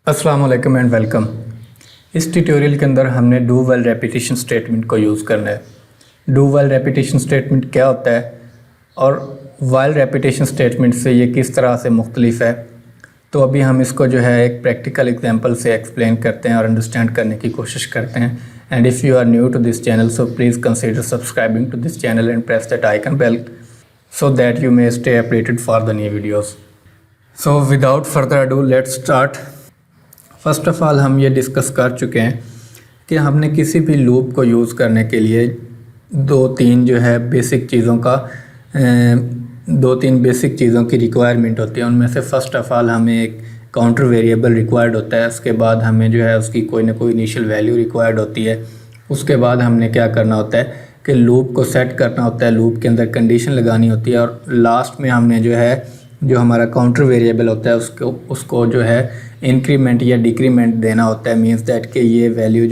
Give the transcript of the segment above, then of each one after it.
अस्सलाम वालेकुम and welcome. इस ट्यूटोरियल के अंदर हमने डू वाइल रेपिटेशन स्टेटमेंट को यूज़ करना है। डू वाइल रेपिटेशन स्टेटमेंट क्या होता है और वाइल रेपिटेशन स्टेटमेंट से ये किस तरह से मुख्तलिफ है, तो अभी हम इसको जो है एक प्रैक्टिकल एग्जांपल से एक्सप्लेन करते हैं और अंडरस्टैंड करने की कोशिश करते हैं। And if you are new to this channel so please consider subscribing to this channel and press that icon bell so that you may stay updated for the new videos. So without further ado let's start. First of all हम ये discuss कर चुके हैं कि हमने किसी भी loop को यूज़ करने के लिए दो तीन बेसिक चीज़ों की रिक्वायरमेंट होती है। उनमें से फ़र्स्ट ऑफ ऑल हमें एक काउंटर वेरिएबल रिक्वायर्ड होता है, उसके बाद हमें उसकी कोई ना कोई इनिशियल वैल्यू रिक्वायर्ड होती है। उसके बाद हमने क्या करना होता है कि लूप को सेट करना होता है, लूप के अंदर कंडीशन लगानी होती है और लास्ट में हमने जो हमारा काउंटर वेरिएबल होता है उसको इंक्रीमेंट या डिक्रीमेंट देना होता है। मींस दैट कि ये वैल्यू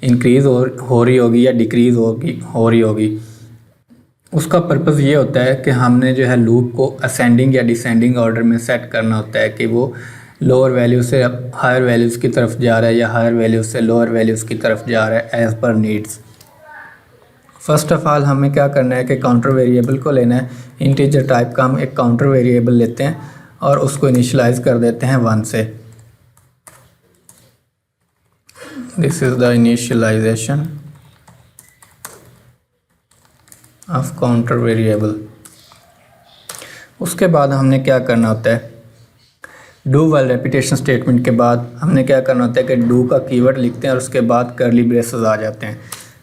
इंक्रीज़ हो रही होगी या डिक्रीज़ हो रही होगी। उसका पर्पज़ ये होता है कि हमने लूप को असेंडिंग या डिसेंडिंग ऑर्डर में सेट करना होता है कि वो लोअर वैल्यू से अब हायर वैल्यूज़ की तरफ जा रहा है या हायर वैल्यूज़ से लोअर वैल्यूज़ की तरफ जा रहा है as per needs. First of all हमें क्या करना है कि काउंटर वेरिएबल को लेना है। इंटीजर टाइप का हम एक काउंटर वेरिएबल लेते हैं और उसको इनिशियलाइज कर देते हैं 1 से। This is the initialization of counter variable. उसके बाद हमने क्या करना होता है, डू वाइल रेपिटेशन स्टेटमेंट के बाद हमने क्या करना होता है कि डू का कीवर्ड लिखते हैं और उसके बाद करली ब्रेसेस आ जाते हैं।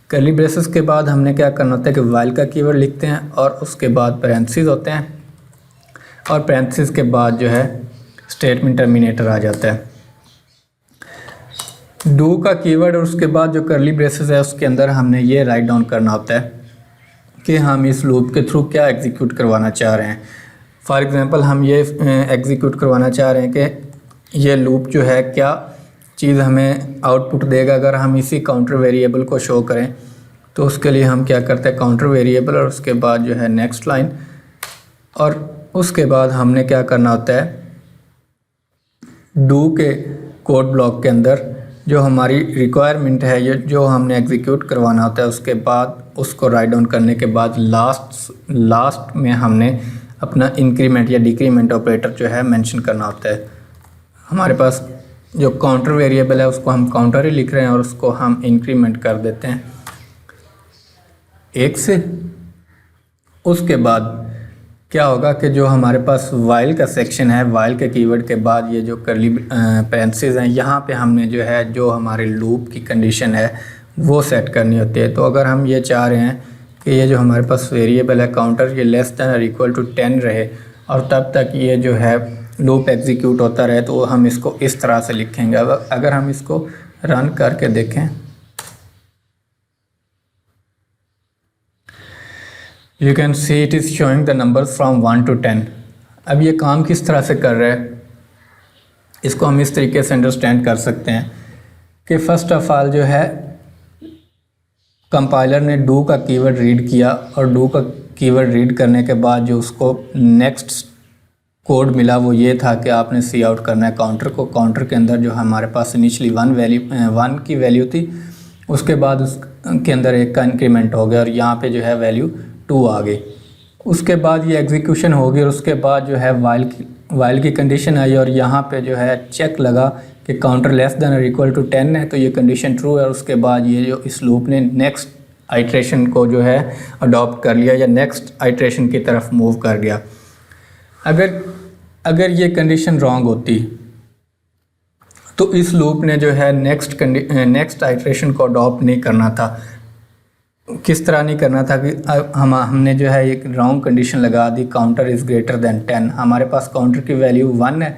करली ब्रेसेस के बाद हमने क्या करना होता है कि वाइल का कीवर्ड लिखते हैं और उसके बाद पैरेंथेसिस होते हैं और पैरेंथेसिस के बाद स्टेटमेंट टर्मिनेटर आ जाता है। डू का कीवर्ड और उसके बाद जो करली ब्रेसेस है उसके अंदर हमने ये राइट डाउन करना होता है कि हम इस लूप के थ्रू क्या एग्जीक्यूट करवाना चाह रहे हैं। फॉर एग्जांपल हम ये एग्जीक्यूट करवाना चाह रहे हैं कि ये लूप क्या चीज़ हमें आउटपुट देगा अगर हम इसी काउंटर वेरिएबल को शो करें। तो उसके लिए हम क्या करते हैं, काउंटर वेरिएबल और उसके बाद नेक्स्ट लाइन, और उसके बाद हमने क्या करना होता है, डू के कोड ब्लॉक के अंदर जो हमारी रिक्वायरमेंट है ये जो हमने एग्जीक्यूट करवाना होता है, उसके बाद उसको राइट डाउन करने के बाद लास्ट में हमने अपना इंक्रीमेंट या डिक्रीमेंट ऑपरेटर मेंशन करना होता है। हमारे पास जो काउंटर वेरिएबल है उसको हम काउंटर ही लिख रहे हैं और उसको हम इंक्रीमेंट कर देते हैं 1 से। उसके बाद क्या होगा कि जो हमारे पास वाइल का सेक्शन है, वाइल के कीवर्ड के बाद ये जो करली पैरेंथेसिस हैं, यहाँ पे हमने जो हमारे लूप की कंडीशन है वो सेट करनी होती है। तो अगर हम ये चाह रहे हैं कि ये जो हमारे पास वेरिएबल है काउंटर, ये लेस दैन और इक्वल टू 10 रहे और तब तक ये लूप एग्जीक्यूट होता रहे, तो हम इसको इस तरह से लिखेंगे। अगर हम इसको रन करके देखें, you can see it is showing the numbers from 1 to 10। अब ये काम किस तरह से कर रहा है, इसको हम इस तरीके से अंडरस्टैंड कर सकते हैं कि फ़र्स्ट ऑफ ऑल कंपाइलर ने डू का कीवर्ड रीड किया और डू का कीवर्ड रीड करने के बाद जो उसको नेक्स्ट कोड मिला वो ये था कि आपने सी आउट करना है काउंटर को। काउंटर के अंदर जो हमारे पास इनिशियली 1 की वैल्यू थी, उसके बाद उसके अंदर 1 का इंक्रीमेंट हो गया और यहाँ पे वैल्यू 2 आ गई। उसके बाद ये एग्जीक्यूशन होगी और उसके बाद वाइल की कंडीशन आई और यहाँ पे चेक लगा कि काउंटर लेस देन और इक्वल टू 10 है, तो ये कंडीशन ट्रू है। और उसके बाद ये इस लूप ने नेक्स्ट आइट्रेशन को अडॉप्ट कर लिया या नेक्स्ट आइट्रेशन की तरफ मूव कर गया। अगर ये कंडीशन रॉन्ग होती तो इस लूप ने नेक्स्ट आइट्रेशन को अडॉप्ट नहीं करना था। किस तरह नहीं करना था कि हमने एक रॉन्ग कंडीशन लगा दी, काउंटर इज़ ग्रेटर देन 10। हमारे पास काउंटर की वैल्यू 1 है,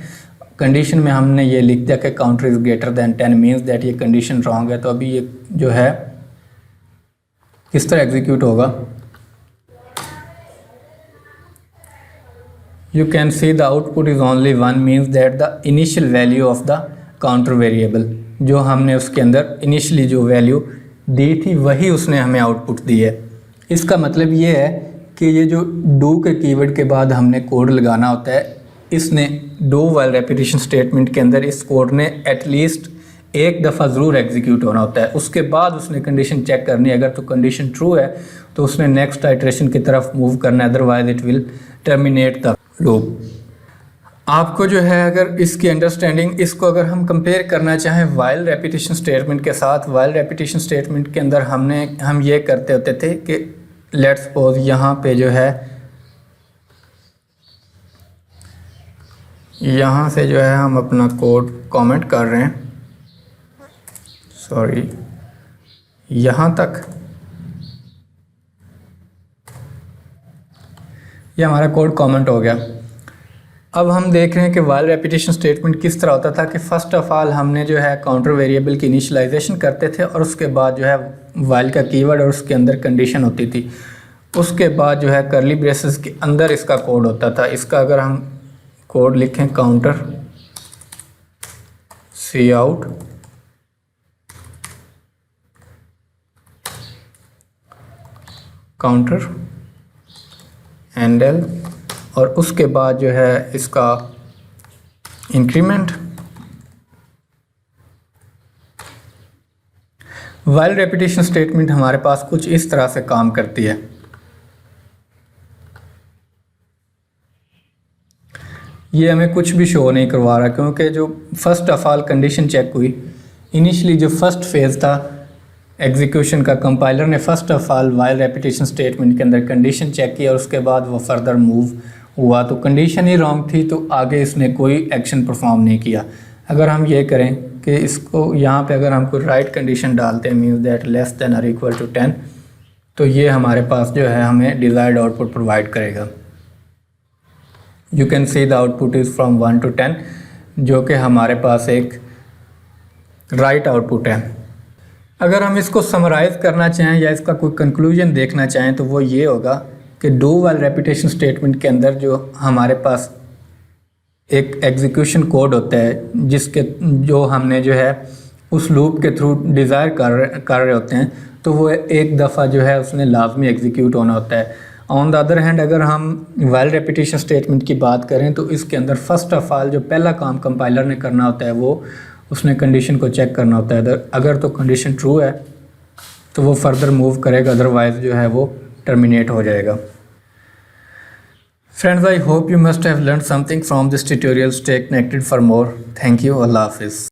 कंडीशन में हमने ये लिख दिया कि counter is greater than 10 means that ये कंडीशन रॉन्ग है। तो अभी ये किस तरह एग्जीक्यूट होगा, you can see the output is only 1 means that the initial value of the counter variable जो हमने उसके अंदर इनिशियली जो वैल्यू दी थी वही उसने हमें आउटपुट दी है। इसका मतलब ये है कि ये जो डू के कीवर्ड के बाद हमने कोड लगाना होता है इसने डू वाइल रेपिटेशन स्टेटमेंट के अंदर इस कोड ने एटलीस्ट एक दफ़ा ज़रूर एग्जीक्यूट होना होता है। उसके बाद उसने कंडीशन चेक करनी है, अगर तो कंडीशन ट्रू है तो उसने नेक्स्ट आइटरेशन की तरफ मूव करना है, otherwise it will terminate the loop. आपको जो है अगर इसकी अंडरस्टैंडिंग, इसको अगर हम कंपेयर करना चाहें वाइल रेपिटेशन स्टेटमेंट के साथ, वाइल रेपिटेशन स्टेटमेंट के अंदर हम ये करते होते थे कि लेट्स सपोज यहाँ पे जो है, यहाँ से जो है हम अपना कोड कमेंट कर रहे हैं, सॉरी यहाँ तक ये हमारा कोड कमेंट हो गया। अब हम देख रहे हैं कि वाइल रेपिटेशन स्टेटमेंट किस तरह होता था कि फ़र्स्ट ऑफ ऑल हमने जो है काउंटर वेरिएबल की इनिशियलाइजेशन करते थे और उसके बाद जो है वाइल का कीवर्ड और उसके अंदर कंडीशन होती थी। उसके बाद जो है करली ब्रेसेस के अंदर इसका कोड होता था। इसका अगर हम कोड लिखें काउंटर सी आउट काउंटर हैंडल और उसके बाद जो है इसका इंक्रीमेंट। वाइल रेपिटेशन स्टेटमेंट हमारे पास कुछ इस तरह से काम करती है। ये हमें कुछ भी शो नहीं करवा रहा क्योंकि जो first of all condition check हुई, इनिशियली जो फर्स्ट फेज़ था एग्जीक्यूशन का, कंपाइलर ने first of all while repetition statement के अंदर कंडीशन चेक किया और उसके बाद वो फर्दर मूव हुआ। तो कंडीशन ही रॉन्ग थी तो आगे इसने कोई एक्शन परफॉर्म नहीं किया। अगर हम ये करें कि इसको यहाँ पे अगर हम कोई राइट कंडीशन डालते हैं, मीन्स दैट लेस देन और इक्वल टू 10, तो ये हमारे पास जो है हमें डिज़ायर्ड आउटपुट प्रोवाइड करेगा। You can see the output is from 1 to 10, जो कि हमारे पास एक राइट आउटपुट है। अगर हम इसको समराइज़ करना चाहें या इसका कोई कंक्लूजन देखना चाहें तो वो ये होगा कि डू वाइल रेपिटेशन स्टेटमेंट के अंदर जो हमारे पास एक एग्जीक्यूशन कोड होता है जो हमने जो है उस लूप के थ्रू डिज़ायर कर रहे होते हैं, तो वो एक दफ़ा जो है उसने लाजमी एग्जीक्यूट होना होता है। ऑन द अदर हैंड अगर हम वाइल रेपिटेशन स्टेटमेंट की बात करें तो इसके अंदर फर्स्ट ऑफ ऑल जो पहला काम कंपाइलर ने करना होता है वो उसने कंडीशन को चेक करना होता है। अगर तो कंडीशन ट्रू है तो वो फर्दर मूव करेगा, अदरवाइज जो है वो टर्मिनेट हो जाएगा। Friends, I hope you must have learned something from this tutorial. Stay connected for more. Thank you. Allah Hafiz.